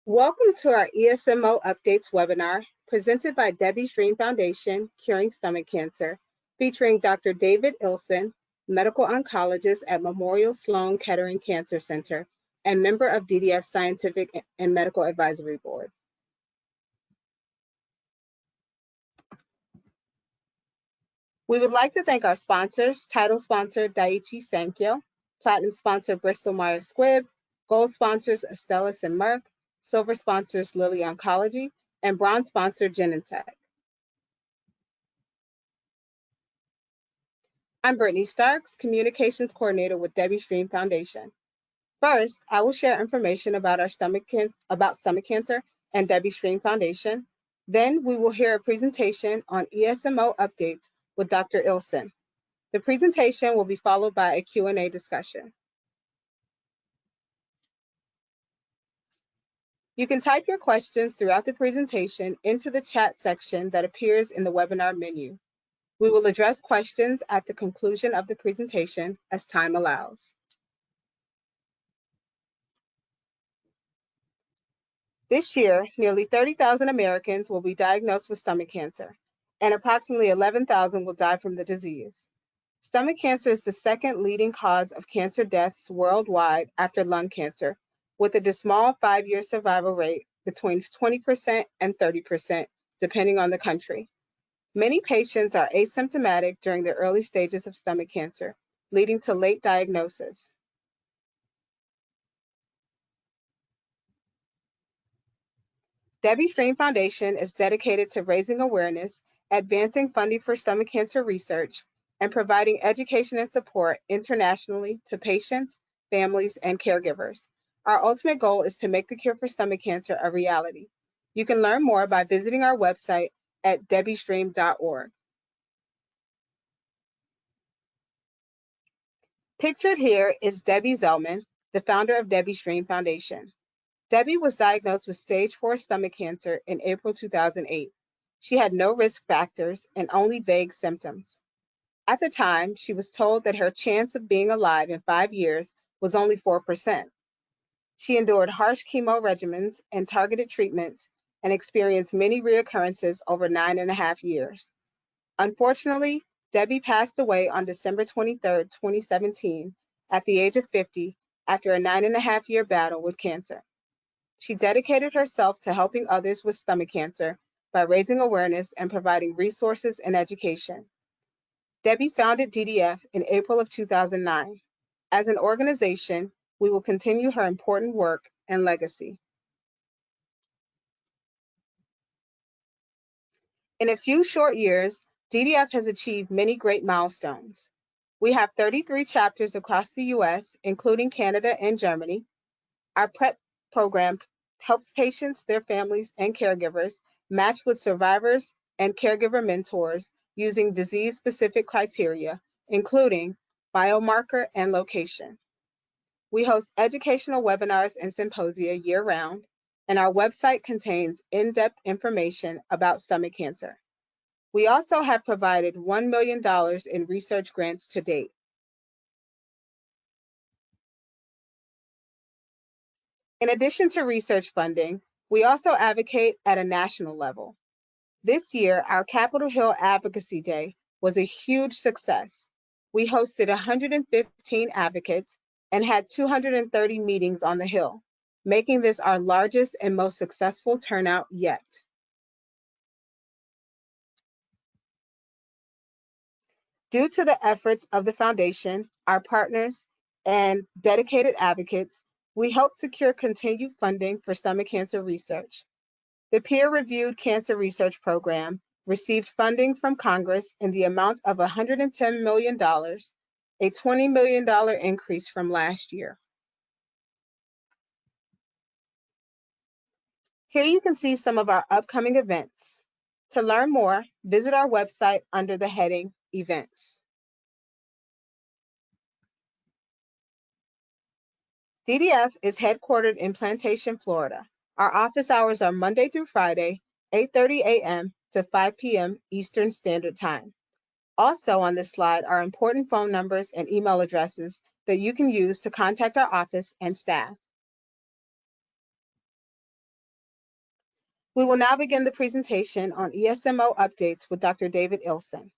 Welcome to our ESMO Updates webinar presented by Debbie's Dream Foundation, Curing Stomach Cancer, featuring Dr. David Ilson, Medical Oncologist at Memorial Sloan Kettering Cancer Center and member of DDF's Scientific and Medical Advisory Board. We would like to thank our sponsors, title sponsor Daiichi Sankyo, platinum sponsor Bristol Myers Squibb, gold sponsors Astellas and Merck, silver sponsors Lilly Oncology, and bronze sponsor Genentech. I'm Brittany Starks, Communications Coordinator with Debbie's Dream Foundation. First, I will share information about stomach cancer and Debbie's Dream Foundation. Then we will hear a presentation on ESMO updates with Dr. Ilson. The presentation will be followed by a Q&A discussion. You can type your questions throughout the presentation into the chat section that appears in the webinar menu. We will address questions at the conclusion of the presentation as time allows. This year, nearly 30,000 Americans will be diagnosed with stomach cancer, and approximately 11,000 will die from the disease. Stomach cancer is the second leading cause of cancer deaths worldwide after lung cancer, with a dismal 5-year survival rate between 20% and 30%, depending on the country. Many patients are asymptomatic during the early stages of stomach cancer, leading to late diagnosis. Debbie's Dream Foundation is dedicated to raising awareness, advancing funding for stomach cancer research, and providing education and support internationally to patients, families, and caregivers. Our ultimate goal is to make the cure for stomach cancer a reality. You can learn more by visiting our website at debbiesdream.org. Pictured here is Debbie Zelman, the founder of Debbie's Dream Foundation. Debbie was diagnosed with stage 4 stomach cancer in April 2008. She had no risk factors and only vague symptoms. At the time, she was told that her chance of being alive in 5 years was only 4%. She endured harsh chemo regimens and targeted treatments and experienced many reoccurrences over 9.5 years. Unfortunately, Debbie passed away on December 23, 2017, at the age of 50 after a 9.5-year battle with cancer. She dedicated herself to helping others with stomach cancer by raising awareness and providing resources and education. Debbie founded DDF in April of 2009. As an organization, we will continue her important work and legacy. In a few short years, DDF has achieved many great milestones. We have 33 chapters across the US, including Canada and Germany. Our PrEP program helps patients, their families, and caregivers match with survivors and caregiver mentors using disease-specific criteria, including biomarker and location. We host educational webinars and symposia year-round, and our website contains in-depth information about stomach cancer. We also have provided $1 million in research grants to date. In addition to research funding, we also advocate at a national level. This year, our Capitol Hill Advocacy Day was a huge success. We hosted 115 advocates and had 230 meetings on the Hill, making this our largest and most successful turnout yet. Due to the efforts of the foundation, our partners, and dedicated advocates, we helped secure continued funding for stomach cancer research. The peer-reviewed cancer research program received funding from Congress in the amount of $110 million, a $20 million increase from last year. Here you can see some of our upcoming events. To learn more, visit our website under the heading Events. DDF is headquartered in Plantation, Florida. Our office hours are Monday through Friday, 8:30 a.m. to 5 p.m. Eastern Standard Time. Also on this slide are important phone numbers and email addresses that you can use to contact our office and staff. We will now begin the presentation on ESMO updates with Dr. David Ilson.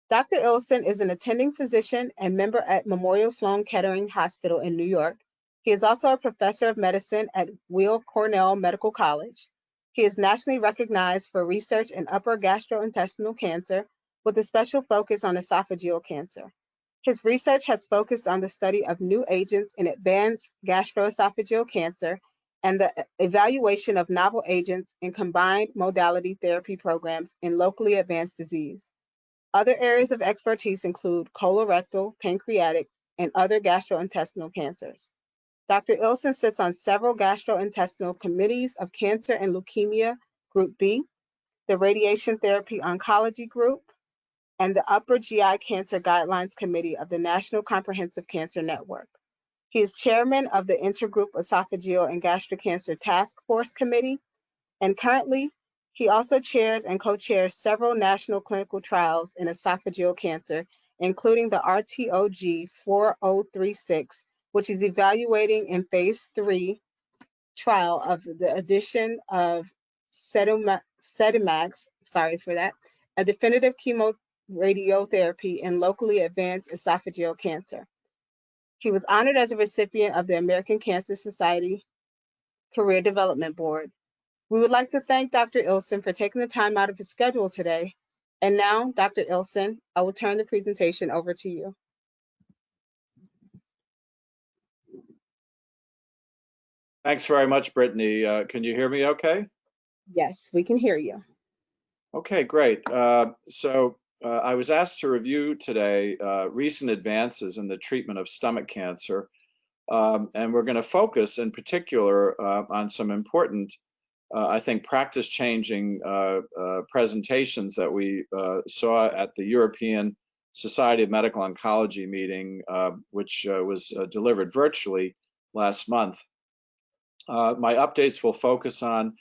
Dr. Ilson is an attending physician and member at Memorial Sloan Kettering Hospital in New York. He is also a professor of medicine at Weill Cornell Medical College. He is nationally recognized for research in upper gastrointestinal cancer with a special focus on esophageal cancer. His research has focused on the study of new agents in advanced gastroesophageal cancer and the evaluation of novel agents in combined modality therapy programs in locally advanced disease. Other areas of expertise include colorectal, pancreatic, and other gastrointestinal cancers. Dr. Ilson sits on several gastrointestinal committees of Cancer and Leukemia Group B, the Radiation Therapy Oncology Group, and the Upper GI Cancer Guidelines Committee of the National Comprehensive Cancer Network. He is chairman of the Intergroup Esophageal and Gastric Cancer Task Force Committee, and currently, he also chairs and co-chairs several national clinical trials in esophageal cancer, including the RTOG 4036, which is evaluating in phase 3 trial of the addition of Sedimax, a definitive chemoradiotherapy in locally advanced esophageal cancer. He was honored as a recipient of the American Cancer Society Career Development Board. We would like to thank Dr. Ilson for taking the time out of his schedule today. And now, Dr. Ilson, I will turn the presentation over to you. Thanks very much, Brittany. Can you hear me okay? Yes, we can hear you. Okay, great. I was asked to review today recent advances in the treatment of stomach cancer, and we're going to focus in particular on some important, I think, practice-changing presentations that we saw at the European Society of Medical Oncology meeting, which was delivered virtually last month. My updates will focus on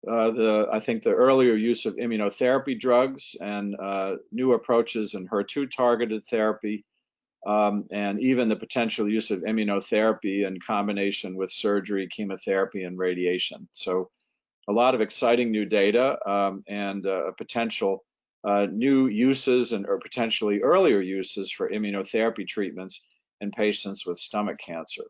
I think the earlier use of immunotherapy drugs and new approaches in HER2 targeted therapy, and even the potential use of immunotherapy in combination with surgery, chemotherapy, and radiation. So a lot of exciting new data and potential new uses or potentially earlier uses for immunotherapy treatments in patients with stomach cancer.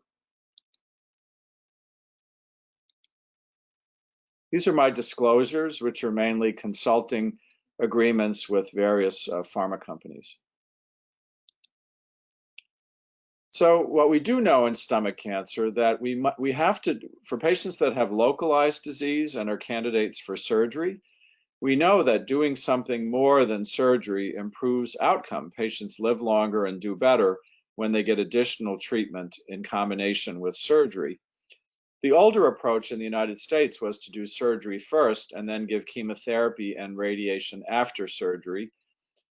These are my disclosures, which are mainly consulting agreements with various pharma companies. So what we do know in stomach cancer that we have to, for patients that have localized disease and are candidates for surgery, we know that doing something more than surgery improves outcome. Patients live longer and do better when they get additional treatment in combination with surgery. The older approach in the United States was to do surgery first and then give chemotherapy and radiation after surgery.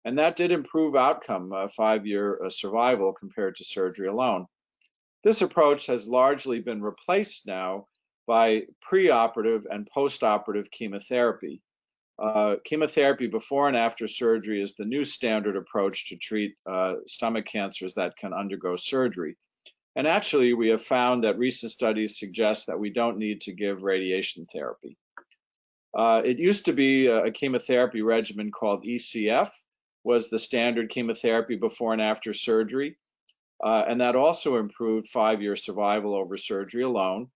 And that did improve outcome, 5-year survival compared to surgery alone. This approach has largely been replaced now by preoperative and postoperative chemotherapy. Chemotherapy before and after surgery is the new standard approach to treat stomach cancers that can undergo surgery. And actually, we have found that recent studies suggest that we don't need to give radiation therapy. It used to be a chemotherapy regimen called ECF, was the standard chemotherapy before and after surgery. And that also improved 5-year survival over surgery alone.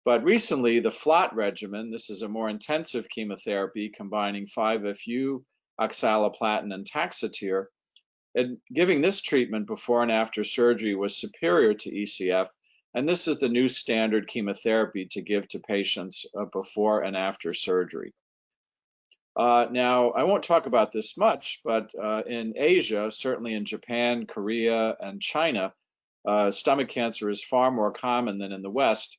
But recently, the FLOT regimen, this is a more intensive chemotherapy combining 5-FU, oxaliplatin, and Taxotere. And giving this treatment before and after surgery was superior to ECF, and this is the new standard chemotherapy to give to patients before and after surgery. Now, I won't talk about this much, but in Asia, certainly in Japan, Korea, and China, stomach cancer is far more common than in the West.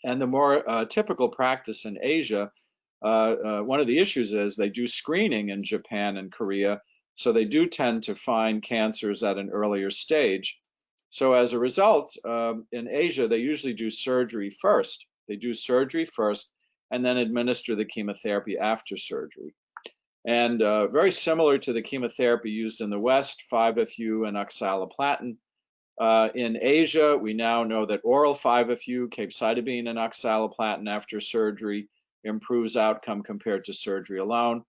And the more typical practice in Asia, one of the issues is they do screening in Japan and Korea, so they do tend to find cancers at an earlier stage. So as a result, in Asia, they usually do surgery first. They do surgery first and then administer the chemotherapy after surgery. And very similar to the chemotherapy used in the West, 5-FU and oxaliplatin. In Asia, we now know that oral 5-FU, capecitabine, and oxaliplatin after surgery improves outcome compared to surgery alone.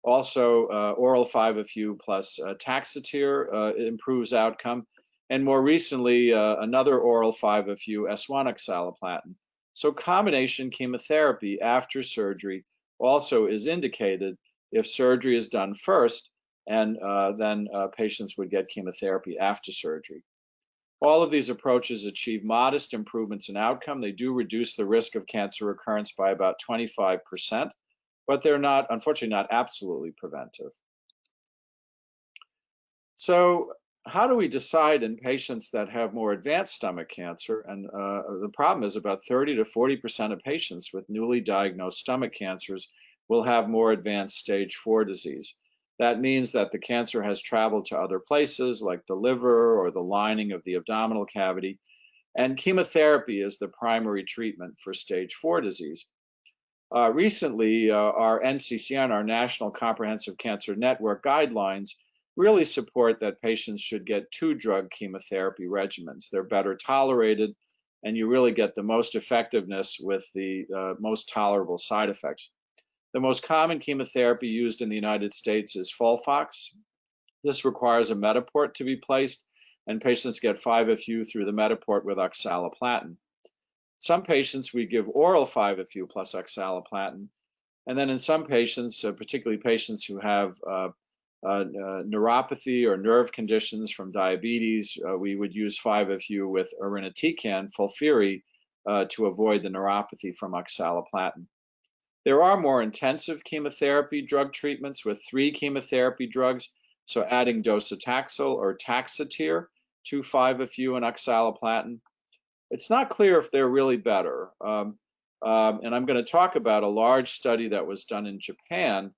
Also, oral 5-FU plus Taxotere improves outcome. And more recently, another oral 5-FU S1 oxaliplatin. So combination chemotherapy after surgery also is indicated if surgery is done first, and then patients would get chemotherapy after surgery. All of these approaches achieve modest improvements in outcome. They do reduce the risk of cancer recurrence by about 25%, but they're not, unfortunately, not absolutely preventive. So how do we decide in patients that have more advanced stomach cancer? And the problem is about 30 to 40% of patients with newly diagnosed stomach cancers will have more advanced stage 4 disease. That means that the cancer has traveled to other places like the liver or the lining of the abdominal cavity, and chemotherapy is the primary treatment for stage 4 disease. Recently, our NCCN, our National Comprehensive Cancer Network guidelines, really support that patients should get 2-drug chemotherapy regimens. They're better tolerated, and you really get the most effectiveness with the most tolerable side effects. The most common chemotherapy used in the United States is FOLFOX. This requires a Metaport to be placed, and patients get 5-FU through the Metaport with oxaliplatin. Some patients we give oral 5-FU plus oxaliplatin, and then in some patients, particularly patients who have neuropathy or nerve conditions from diabetes, we would use 5-FU with irinotecan, FOLFIRI, to avoid the neuropathy from oxaliplatin. There are more intensive chemotherapy drug treatments with 3 chemotherapy drugs, so adding docetaxel or Taxotere to 5-FU and oxaliplatin. It's not clear if they're really better. And I'm going to talk about a large study that was done in Japan.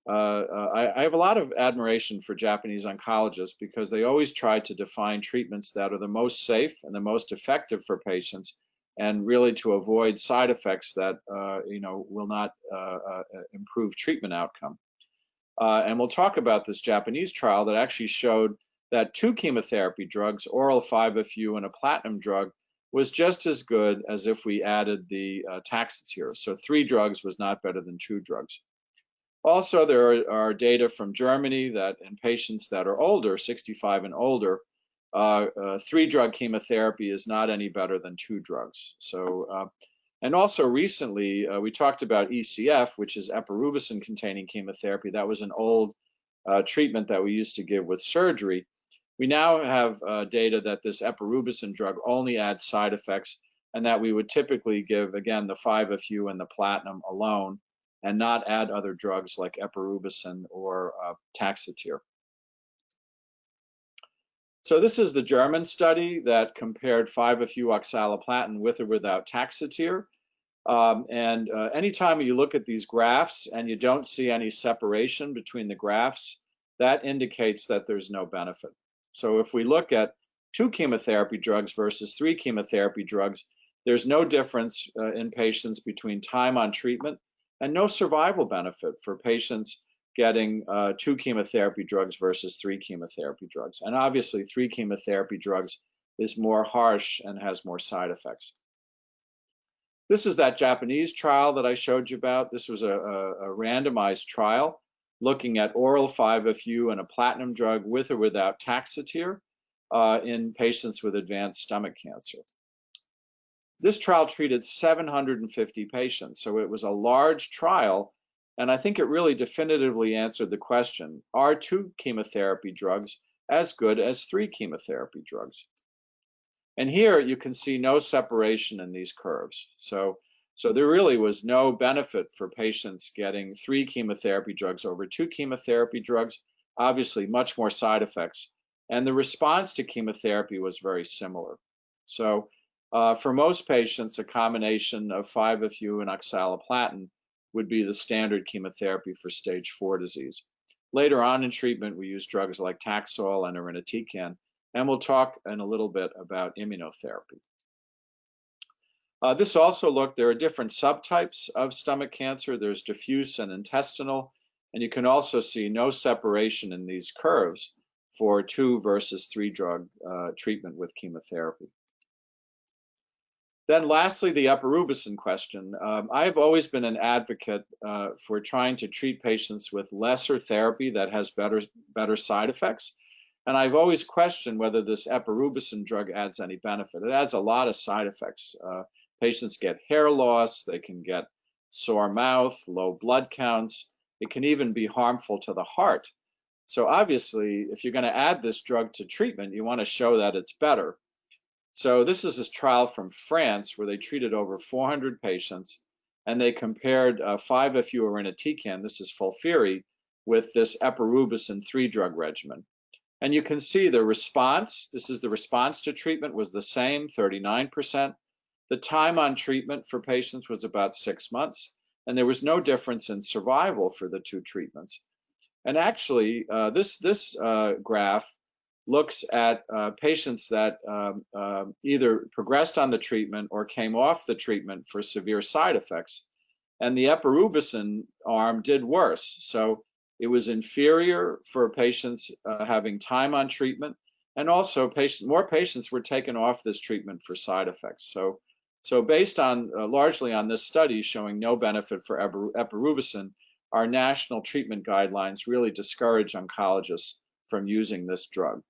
I have a lot of admiration for Japanese oncologists because they always try to define treatments that are the most safe and the most effective for patients, and really to avoid side effects that will not improve treatment outcome. And we'll talk about this Japanese trial that actually showed that 2 chemotherapy drugs, oral 5-FU and a platinum drug, was just as good as if we added the Taxotere. So 3 drugs was not better than 2 drugs. Also, there are data from Germany that in patients that are older, 65 and older, 3-drug chemotherapy is not any better than 2 drugs. So, and also recently, we talked about ECF, which is Epirubicin containing chemotherapy. That was an old treatment that we used to give with surgery. We now have data that this Epirubicin drug only adds side effects, and that we would typically give, again, the 5-FU and the platinum alone, and not add other drugs like Epirubicin or Taxotere. So this is the German study that compared 5-FU oxaliplatin with or without Taxotere. Anytime you look at these graphs and you don't see any separation between the graphs, that indicates that there's no benefit. So if we look at 2 chemotherapy drugs versus 3 chemotherapy drugs, there's no difference in patients between time on treatment, and no survival benefit for patients getting 2 chemotherapy drugs versus 3 chemotherapy drugs. And obviously 3 chemotherapy drugs is more harsh and has more side effects. This is that Japanese trial that I showed you about. This was a randomized trial looking at oral 5-FU and a platinum drug with or without Taxotere in patients with advanced stomach cancer. This trial treated 750 patients, so it was a large trial, and I think it really definitively answered the question, are 2 chemotherapy drugs as good as 3 chemotherapy drugs? And here you can see no separation in these curves. So there really was no benefit for patients getting 3 chemotherapy drugs over 2 chemotherapy drugs, obviously much more side effects. And the response to chemotherapy was very similar. So for most patients, a combination of 5-FU and oxaliplatin would be the standard chemotherapy for stage 4 disease. Later on in treatment, we use drugs like Taxol and irinotecan, and we'll talk in a little bit about immunotherapy. This also looked, there are different subtypes of stomach cancer. There's diffuse and intestinal, and you can also see no separation in these curves for 2 versus 3 drug treatment with chemotherapy. Then lastly, the Epirubicin question. I've always been an advocate for trying to treat patients with lesser therapy that has better side effects. And I've always questioned whether this Epirubicin drug adds any benefit. It adds a lot of side effects. Patients get hair loss, they can get sore mouth, low blood counts. It can even be harmful to the heart. So obviously, if you're going to add this drug to treatment, you want to show that it's better. So this is a trial from France where they treated over 400 patients and they compared 5-FU irinotecan, this is FOLFIRI, with this Epirubicin 3-drug regimen. And you can see the response, this is the response to treatment, was the same, 39%. The time on treatment for patients was about 6 months, and there was no difference in survival for the two treatments. And actually, this graph looks at patients that either progressed on the treatment or came off the treatment for severe side effects. And the Epirubicin arm did worse. So it was inferior for patients having time on treatment. And also more patients were taken off this treatment for side effects. So based on largely on this study showing no benefit for Epirubicin, our national treatment guidelines really discourage oncologists from using this drug.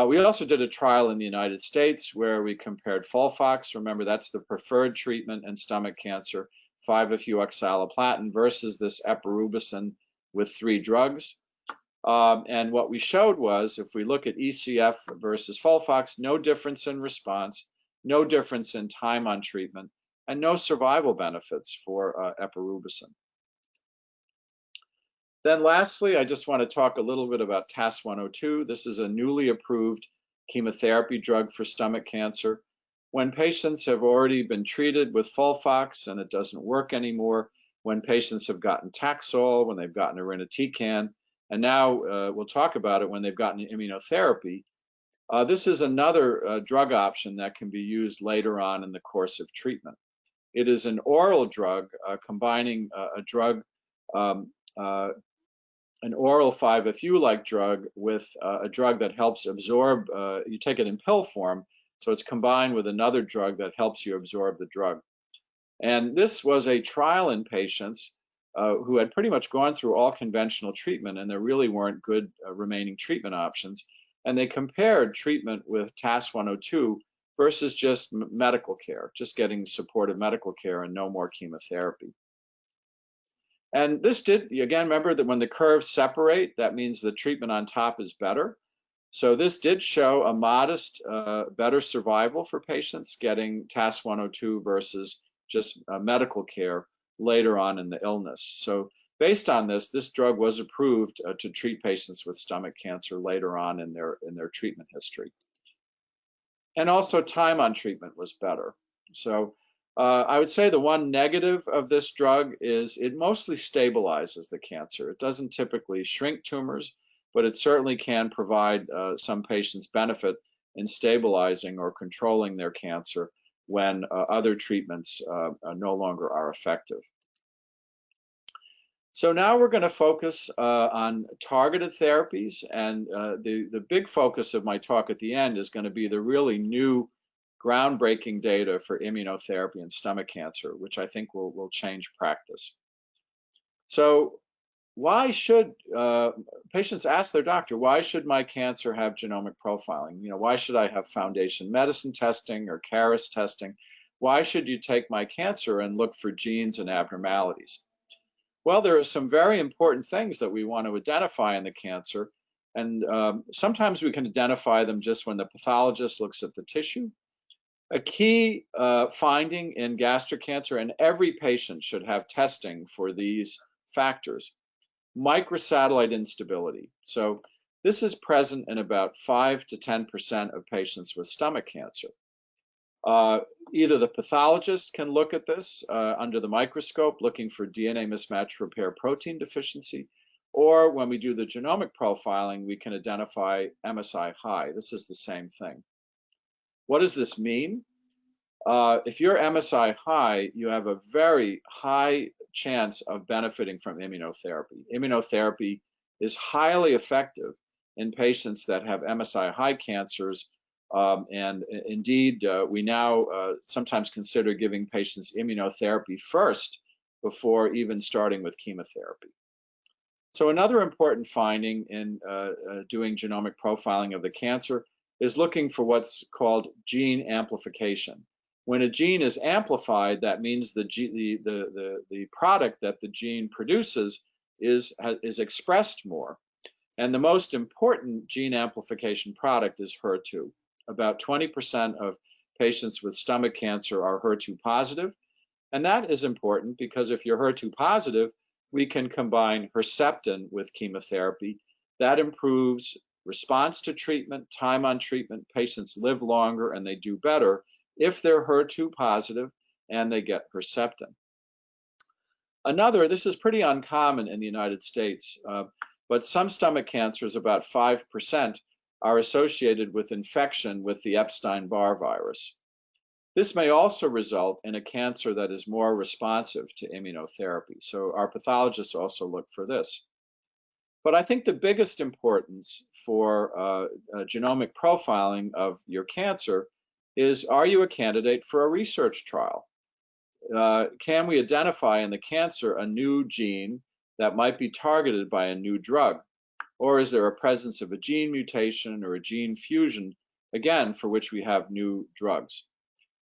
We also did a trial in the United States where we compared FOLFOX, remember that's the preferred treatment in stomach cancer, 5-FU oxaliplatin versus this Epirubicin with 3 drugs. And what we showed was, if we look at ECF versus FOLFOX, no difference in response, no difference in time on treatment, and no survival benefits for Epirubicin. Then lastly, I just want to talk a little bit about TAS-102. This is a newly approved chemotherapy drug for stomach cancer. When patients have already been treated with FOLFOX and it doesn't work anymore, when patients have gotten Taxol, when they've gotten irinotecan, and now we'll talk about it when they've gotten immunotherapy, this is another drug option that can be used later on in the course of treatment. It is an oral drug combining an oral 5-FU-like drug with a drug that helps absorb, you take it in pill form, so it's combined with another drug that helps you absorb the drug. And this was a trial in patients who had pretty much gone through all conventional treatment, and there really weren't good remaining treatment options. And they compared treatment with TAS-102 versus just medical care, just getting supportive medical care and no more chemotherapy. And this did, again, remember that when the curves separate, that means the treatment on top is better. So this did show a modest better survival for patients getting TAS-102 versus just medical care later on in the illness. So based on this drug was approved to treat patients with stomach cancer later on in their treatment history. And also time on treatment was better. So I would say the one negative of this drug is it mostly stabilizes the cancer. It doesn't typically shrink tumors, but it certainly can provide some patients benefit in stabilizing or controlling their cancer when other treatments no longer are effective. So now we're going to focus on targeted therapies, and the big focus of my talk at the end is going to be the really new groundbreaking data for immunotherapy in stomach cancer, which I think will change practice. So why should patients ask their doctor, why should my cancer have genomic profiling? You know, why should I have Foundation Medicine testing or Caris testing? Why should you take my cancer and look for genes and abnormalities? Well, there are some very important things that we want to identify in the cancer, and sometimes we can identify them just when the pathologist looks at the tissue. A key finding in gastric cancer, and every patient should have testing for these factors: microsatellite instability. So this is present in about 5 to 10% of patients with stomach cancer. Either the pathologist can look at this under the microscope, looking for DNA mismatch repair protein deficiency, or when we do the genomic profiling, we can identify MSI high. This is the same thing. What does this mean? If you're MSI high, you have a very high chance of benefiting from immunotherapy. Immunotherapy is highly effective in patients that have MSI high cancers And indeed, we now sometimes consider giving patients immunotherapy first before even starting with chemotherapy. So another important finding in doing genomic profiling of the cancer is looking for what's called gene amplification. When a gene is amplified, that means the product that the gene produces is expressed more. And the most important gene amplification product is HER2. About 20% of patients with stomach cancer are HER2 positive. And that is important because if you're HER2 positive, we can combine Herceptin with chemotherapy. That improves response to treatment, time on treatment. Patients live longer and they do better if they're HER2 positive and they get Herceptin. This is pretty uncommon in the United States, but some stomach cancers, about 5%, are associated with infection with the Epstein-Barr virus. This may also result in a cancer that is more responsive to immunotherapy. So our pathologists also look for this. But I think the biggest importance for genomic profiling of your cancer is, are you a candidate for a research trial? Can we identify in the cancer a new gene that might be targeted by a new drug? Or is there a presence of a gene mutation or a gene fusion, again, for which we have new drugs?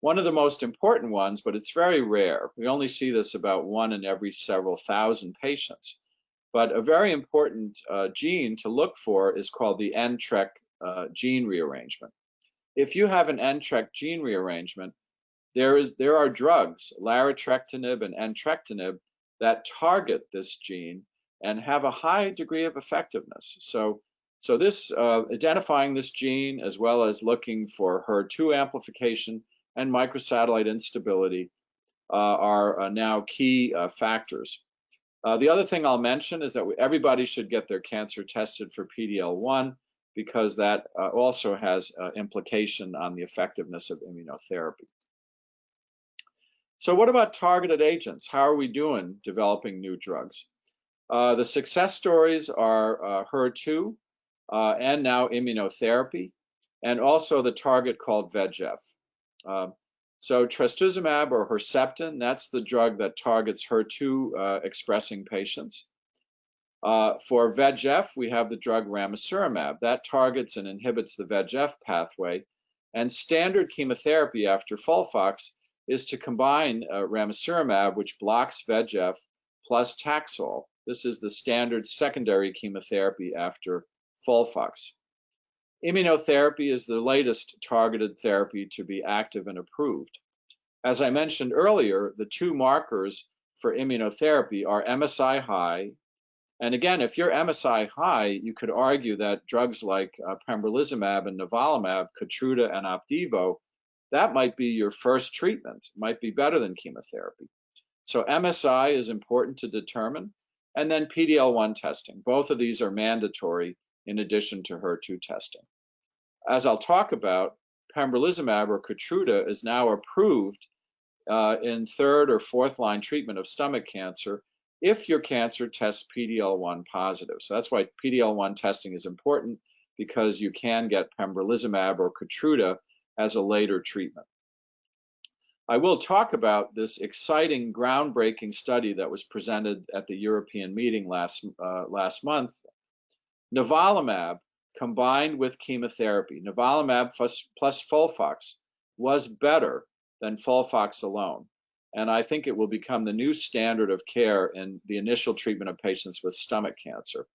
One of the most important ones, but it's very rare. We only see this about 1 in every several thousand patients. But a very important gene to look for is called the NTRK gene rearrangement. If you have an NTRK gene rearrangement, there are drugs, larotrectinib and entrectinib, that target this gene and have a high degree of effectiveness. So this identifying this gene, as well as looking for HER2 amplification and microsatellite instability, are now key factors. The other thing I'll mention is that everybody should get their cancer tested for PD-L1, because that also has implication on the effectiveness of immunotherapy. So what about targeted agents? How are we doing developing new drugs? The success stories are HER2 and now immunotherapy, and also the target called VEGF. So trastuzumab or Herceptin, that's the drug that targets HER2 expressing patients. For VEGF, we have the drug ramucirumab. That targets and inhibits the VEGF pathway. And standard chemotherapy after FOLFOX is to combine ramucirumab, which blocks VEGF, plus Taxol. This is the standard secondary chemotherapy after FOLFOX. Immunotherapy is the latest targeted therapy to be active and approved. As I mentioned earlier, the two markers for immunotherapy are MSI high. And again, if you're MSI high, you could argue that drugs like Pembrolizumab and Nivolumab, Keytruda and Opdivo, that might be your first treatment, might be better than chemotherapy. So MSI is important to determine. And then PD-L1 testing. Both of these are mandatory in addition to HER2 testing. As I'll talk about, Pembrolizumab or Keytruda is now approved in 3rd or 4th line treatment of stomach cancer if your cancer tests PD-L1 positive. So that's why PD-L1 testing is important, because you can get Pembrolizumab or Keytruda as a later treatment. I will talk about this exciting, groundbreaking study that was presented at the European meeting last month. Nivolumab combined with chemotherapy, Nivolumab plus FOLFOX, was better than FOLFOX alone. And I think it will become the new standard of care in the initial treatment of patients with stomach cancer.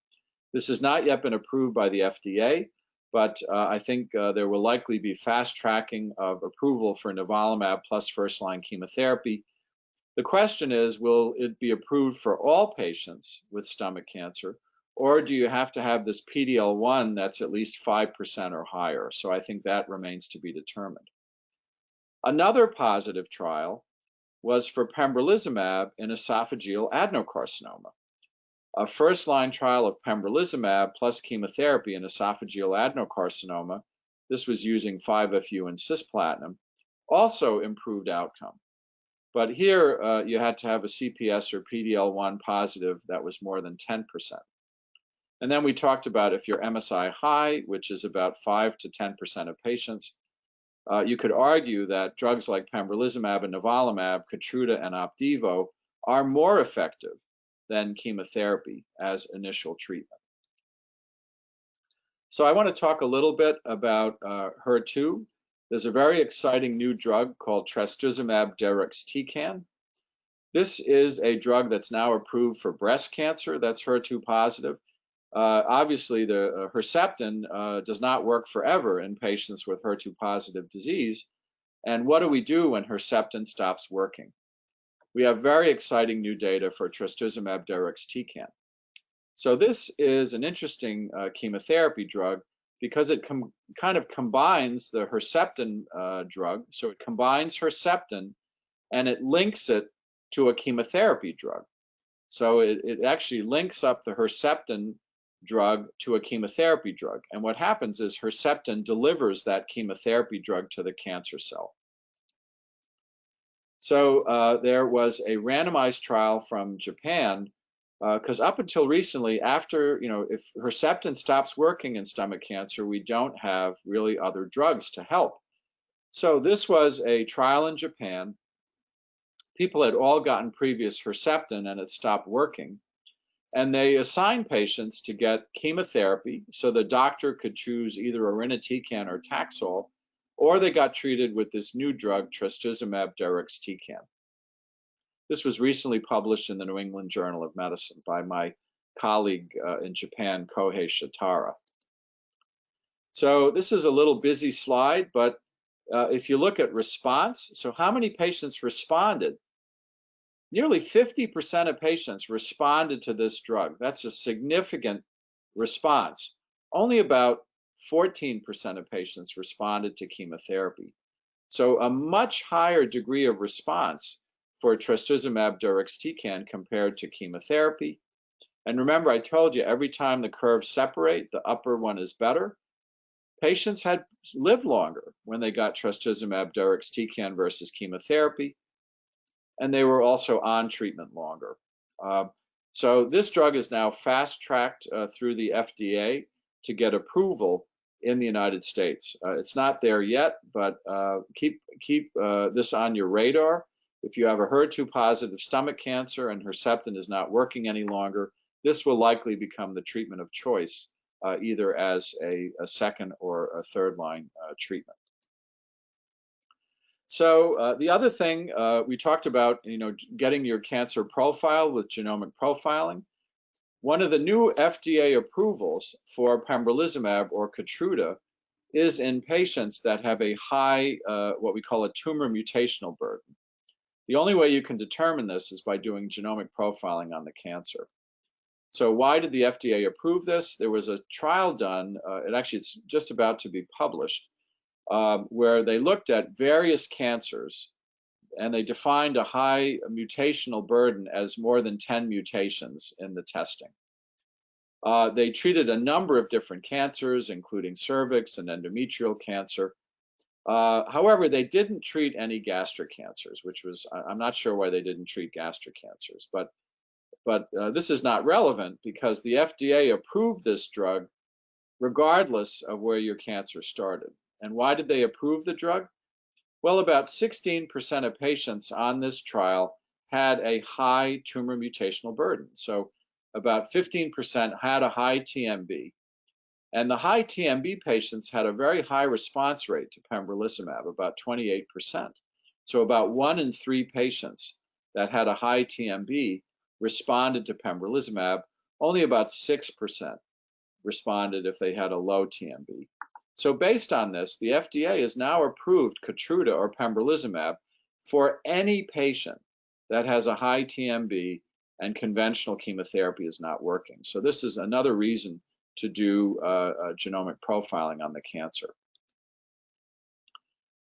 This has not yet been approved by the FDA, but I think there will likely be fast tracking of approval for Nivolumab plus first-line chemotherapy. The question is, will it be approved for all patients with stomach cancer, or do you have to have this PD-L1 that's at least 5% or higher? So I think that remains to be determined. Another positive trial was for Pembrolizumab in esophageal adenocarcinoma. A first-line trial of Pembrolizumab plus chemotherapy in esophageal adenocarcinoma, this was using 5-FU and cisplatin, also improved outcome. But here you had to have a CPS or PD-L1 positive that was more than 10%. And then we talked about if you're MSI high, which is about 5 to 10% of patients, you could argue that drugs like Pembrolizumab and Nivolumab, Keytruda and Opdivo are more effective than chemotherapy as initial treatment. So I want to talk a little bit about HER2. There's a very exciting new drug called Trastuzumab deruxtecan. This is a drug that's now approved for breast cancer that's HER2 positive. Obviously, the Herceptin does not work forever in patients with HER2 positive disease. And what do we do when Herceptin stops working? We have very exciting new data for Trastuzumab deruxtecan. So this is an interesting chemotherapy drug because it kind of combines the Herceptin drug. So it combines Herceptin and it links it to a chemotherapy drug. So it actually links up the Herceptin drug to a chemotherapy drug. And what happens is Herceptin delivers that chemotherapy drug to the cancer cell. So there was a randomized trial from Japan because up until recently, after, if Herceptin stops working in stomach cancer, we don't have really other drugs to help. So this was a trial in Japan. People had all gotten previous Herceptin and it stopped working. And they assigned patients to get chemotherapy, so the doctor could choose either irinotecan or Taxol, or they got treated with this new drug, Trastuzumab deruxtecan. This was recently published in the New England Journal of Medicine by my colleague in Japan, Kohei Shitara. So this is a little busy slide, but if you look at response, so how many patients responded? Nearly 50% of patients responded to this drug. That's a significant response. Only about 14% of patients responded to chemotherapy. So a much higher degree of response for Trastuzumab deruxtecan compared to chemotherapy. And remember, I told you every time the curves separate, the upper one is better. Patients had lived longer when they got Trastuzumab deruxtecan versus chemotherapy, and they were also on treatment longer. So this drug is now fast-tracked through the FDA to get approval in the United States. It's not there yet, but keep this on your radar. If you have a HER2 positive stomach cancer and Herceptin is not working any longer, this will likely become the treatment of choice, either as a second or a third line treatment. So the other thing we talked about, getting your cancer profile with genomic profiling. One of the new FDA approvals for Pembrolizumab or Keytruda is in patients that have a high, what we call a tumor mutational burden. The only way you can determine this is by doing genomic profiling on the cancer. So why did the FDA approve this? There was a trial done, it's just about to be published, where they looked at various cancers and they defined a high mutational burden as more than 10 mutations in the testing. They treated a number of different cancers, including cervix and endometrial cancer. However, they didn't treat any gastric cancers, which was, I'm not sure why they didn't treat gastric cancers, but this is not relevant because the FDA approved this drug regardless of where your cancer started. And why did they approve the drug? Well, about 16% of patients on this trial had a high tumor mutational burden. So about 15% had a high TMB. And the high TMB patients had a very high response rate to Pembrolizumab, about 28%. So about 1 in 3 patients that had a high TMB responded to Pembrolizumab. Only about 6% responded if they had a low TMB. So based on this, the FDA has now approved Keytruda or Pembrolizumab for any patient that has a high TMB and conventional chemotherapy is not working. So this is another reason to do genomic profiling on the cancer.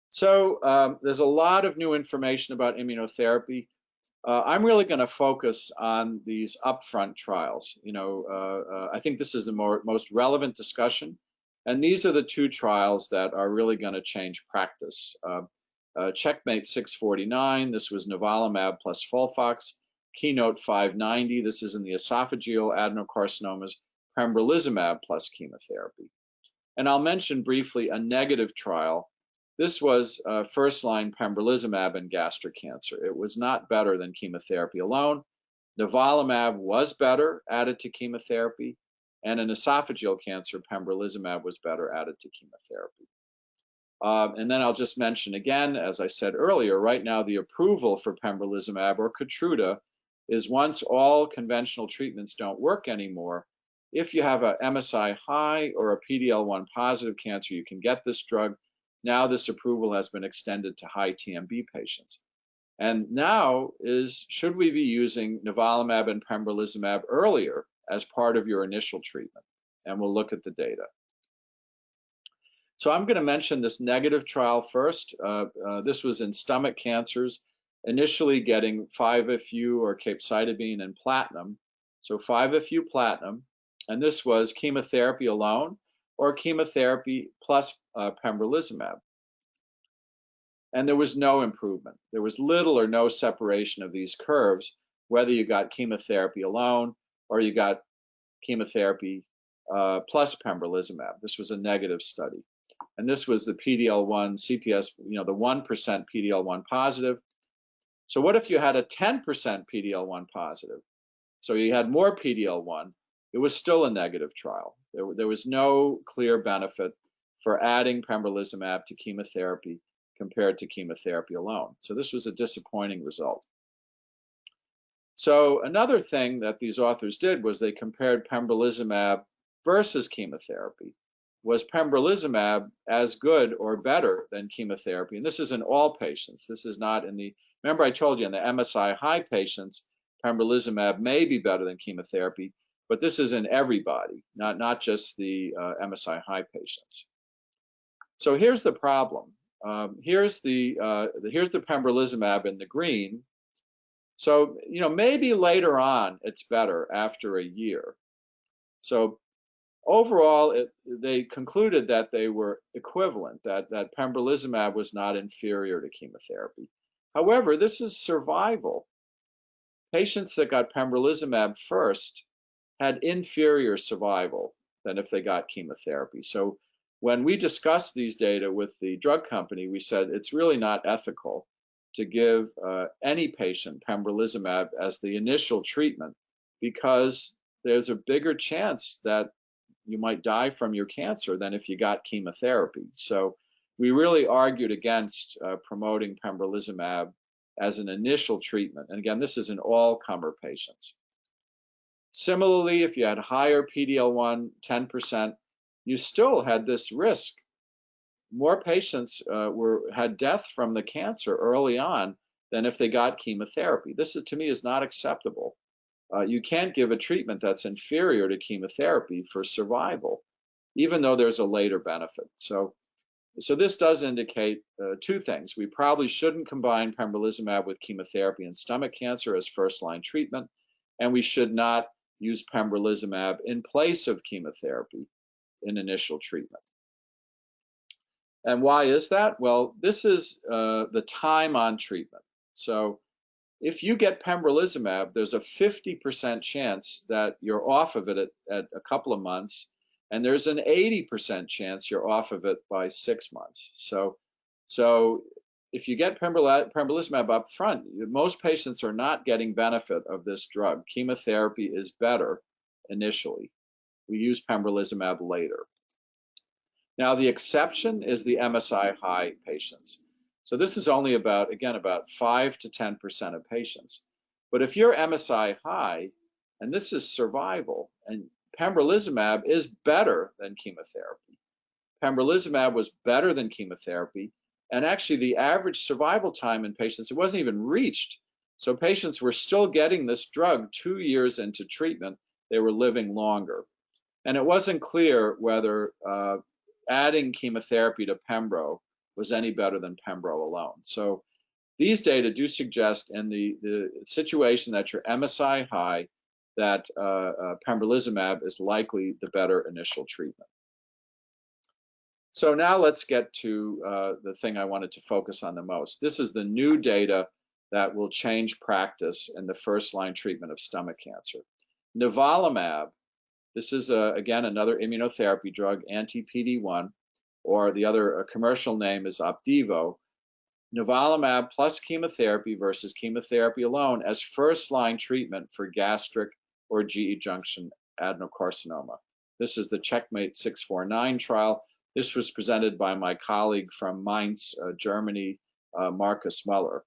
So there's a lot of new information about immunotherapy. I'm really going to focus on these upfront trials. I think this is the most relevant discussion. And these are the 2 trials that are really going to change practice. Checkmate 649, this was Nivolumab plus FOLFOX. KEYNOTE 590, this is in the esophageal adenocarcinomas. pembrolizumab plus chemotherapy. And I'll mention briefly a negative trial. This was first-line pembrolizumab in gastric cancer. It was not better than chemotherapy alone. Nivolumab was better added to chemotherapy, and in esophageal cancer, pembrolizumab was better added to chemotherapy. And then I'll just mention again, as I said earlier, right now the approval for pembrolizumab or Keytruda is once all conventional treatments don't work anymore, if you have a MSI high or a PD-L1 positive cancer, you can get this drug. Now this approval has been extended to high TMB patients. And now should we be using nivolumab and pembrolizumab earlier as part of your initial treatment? And we'll look at the data. So I'm going to mention this negative trial first. This was in stomach cancers, initially getting 5-FU or capecitabine and platinum. So 5-FU platinum, and this was chemotherapy alone or chemotherapy plus pembrolizumab. And there was no improvement. There was little or no separation of these curves, whether you got chemotherapy alone or you got chemotherapy plus pembrolizumab. This was a negative study. And this was the PD-L1 CPS, the 1% PD-L1 positive. So what if you had a 10% PD-L1 positive? So you had more PD-L1. It was still a negative trial. There was no clear benefit for adding pembrolizumab to chemotherapy compared to chemotherapy alone. So this was a disappointing result. So another thing that these authors did was they compared pembrolizumab versus chemotherapy. Was pembrolizumab as good or better than chemotherapy? And this is in all patients. This is not in the, remember I told you in the MSI high patients, pembrolizumab may be better than chemotherapy, but this is in everybody, not just the MSI high patients. So here's the problem. Here's the pembrolizumab in the green. So, maybe later on it's better after a year. So overall, they concluded that they were equivalent, that pembrolizumab was not inferior to chemotherapy. However, this is survival. Patients that got pembrolizumab first had inferior survival than if they got chemotherapy. So when we discussed these data with the drug company, we said it's really not ethical to give any patient pembrolizumab as the initial treatment because there's a bigger chance that you might die from your cancer than if you got chemotherapy. So we really argued against promoting pembrolizumab as an initial treatment. And again, this is in all comer patients. Similarly, if you had higher PD-L1, 10%, you still had this risk. More patients had death from the cancer early on than if they got chemotherapy. This, to me, is not acceptable. You can't give a treatment that's inferior to chemotherapy for survival, even though there's a later benefit. So this does indicate two things. We probably shouldn't combine pembrolizumab with chemotherapy in stomach cancer as first-line treatment, and we should not use pembrolizumab in place of chemotherapy in initial treatment. And why is that? Well, this is the time on treatment. So if you get pembrolizumab, there's a 50% chance that you're off of it at a couple of months, and there's an 80% chance you're off of it by 6 months. So if you get pembrolizumab up front, most patients are not getting benefit of this drug. Chemotherapy is better initially. We use pembrolizumab later. Now, the exception is the MSI high patients. So this is only about 5 to 10% of patients. But if you're MSI high, and this is survival, and pembrolizumab is better than chemotherapy. Pembrolizumab was better than chemotherapy, and actually the average survival time in patients, it wasn't even reached. So patients were still getting this drug 2 years into treatment. They were living longer. And it wasn't clear whether adding chemotherapy to Pembro was any better than Pembro alone. So these data do suggest in the situation that you're MSI high, that pembrolizumab is likely the better initial treatment. So now let's get to the thing I wanted to focus on the most. This is the new data that will change practice in the first-line treatment of stomach cancer. Nivolumab This is, again, another immunotherapy drug, anti-PD-1, or the other commercial name is Opdivo. Nivolumab plus chemotherapy versus chemotherapy alone as first-line treatment for gastric or GE junction adenocarcinoma. This is the Checkmate 649 trial. This was presented by my colleague from Mainz, Germany, Markus Muller.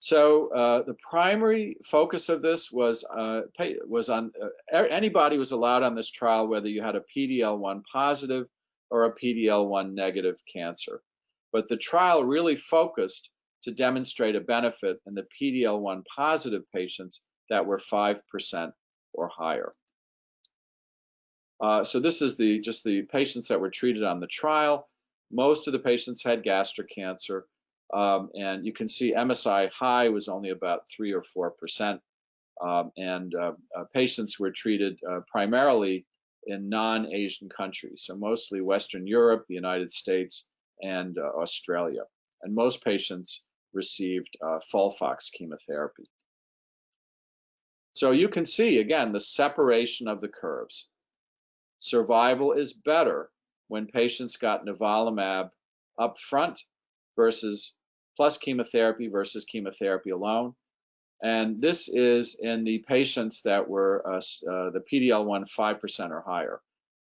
So the primary focus of this was on anybody was allowed on this trial, whether you had a PD-L1 positive or a PD-L1 negative cancer. But the trial really focused to demonstrate a benefit in the PD-L1 positive patients that were 5% or higher. So this is just the patients that were treated on the trial. Most of the patients had gastric cancer. And you can see MSI high was only about 3 or 4%. Patients were treated primarily in non-Asian countries, so mostly Western Europe, the United States, and Australia. And most patients received FOLFOX chemotherapy. So you can see, again, the separation of the curves. Survival is better when patients got nivolumab up front versus plus chemotherapy versus chemotherapy alone. And this is in the patients that were the PD-L1 5% or higher.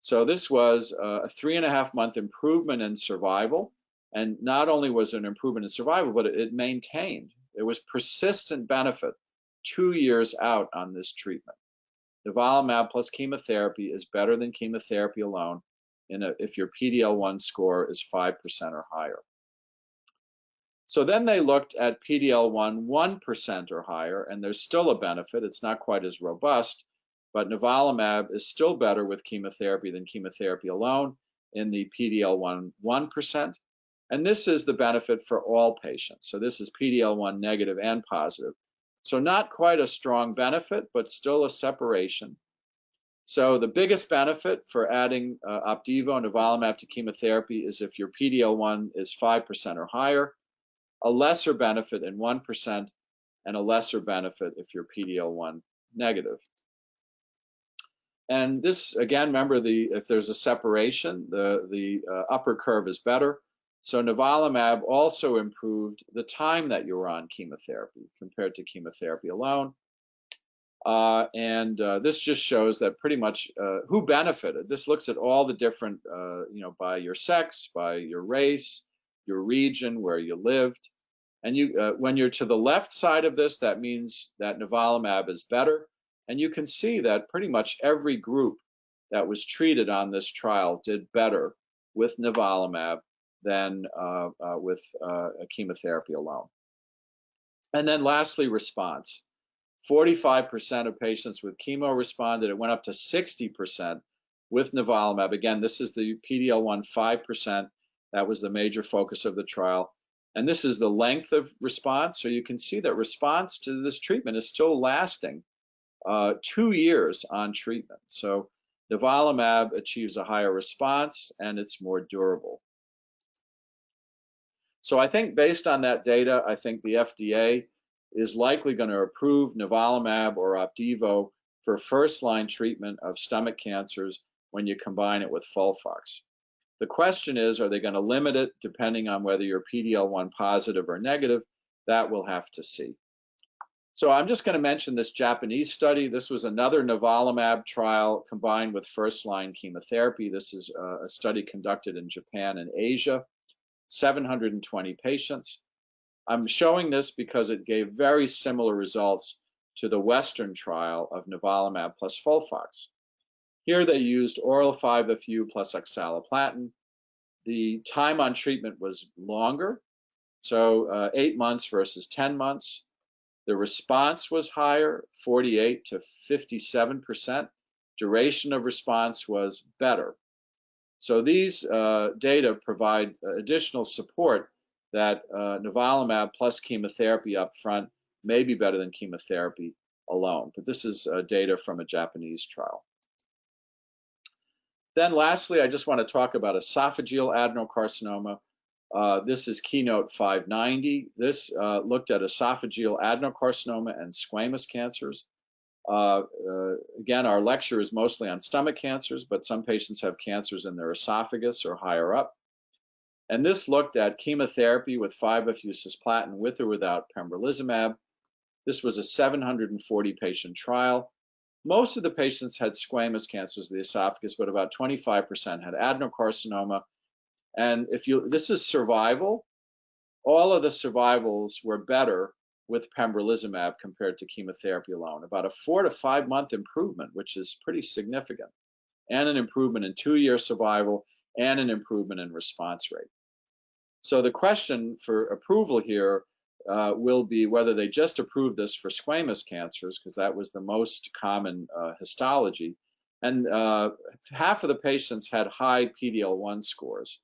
So this was a 3.5-month improvement in survival. And not only was it an improvement in survival, but it maintained. There was persistent benefit 2 years out on this treatment. Nivolumab plus chemotherapy is better than chemotherapy alone if your PD-L1 score is 5% or higher. So then they looked at PD-L1 1% or higher, and there's still a benefit. It's not quite as robust, but nivolumab is still better with chemotherapy than chemotherapy alone in the PD-L1 1%. And this is the benefit for all patients. So this is PD-L1 negative and positive. So not quite a strong benefit, but still a separation. So the biggest benefit for adding Opdivo and nivolumab to chemotherapy is if your PD-L1 is 5% or higher, a lesser benefit in 1%, and a lesser benefit if you're PD-L1 negative. And this, again, remember, if there's a separation, the upper curve is better. So nivolumab also improved the time that you were on chemotherapy compared to chemotherapy alone. This just shows that pretty much who benefited. This looks at all the different, by your sex, by your race, your region, where you lived. And when you're to the left side of this, that means that nivolumab is better. And you can see that pretty much every group that was treated on this trial did better with nivolumab than with chemotherapy alone. And then lastly, response. 45% of patients with chemo responded. It went up to 60% with nivolumab. Again, this is the PD-L1 5%. That was the major focus of the trial. And this is the length of response. So you can see that response to this treatment is still lasting 2 years on treatment. So nivolumab achieves a higher response and it's more durable. So I think based on that data, I think the FDA is likely going to approve nivolumab or Opdivo for first-line treatment of stomach cancers when you combine it with FOLFOX. The question is, are they going to limit it depending on whether you're PD-L1 positive or negative? That we'll have to see. So I'm just going to mention this Japanese study. This was another nivolumab trial combined with first-line chemotherapy. This is a study conducted in Japan and Asia, 720 patients. I'm showing this because it gave very similar results to the Western trial of nivolumab plus FOLFOX. Here they used oral 5-FU plus oxaliplatin. The time on treatment was longer, so 8 months versus 10 months. The response was higher, 48 to 57%. Duration of response was better. So these data provide additional support that nivolumab plus chemotherapy up front may be better than chemotherapy alone. But this is data from a Japanese trial. Then lastly, I just want to talk about esophageal adenocarcinoma. This is KEYNOTE 590. This looked at esophageal adenocarcinoma and squamous cancers. Again, our lecture is mostly on stomach cancers, but some patients have cancers in their esophagus or higher up. And this looked at chemotherapy with 5-FU-cisplatin with or without pembrolizumab. This was a 740 patient trial. Most of the patients had squamous cancers of the esophagus, but about 25% had adenocarcinoma. And this is survival. All of the survivals were better with pembrolizumab compared to chemotherapy alone, about a 4 to 5 month improvement, which is pretty significant, and an improvement in 2-year survival and an improvement in response rate. So the question for approval here will be whether they just approve this for squamous cancers, because that was the most common histology. And half of the patients had high PD-L1 scores.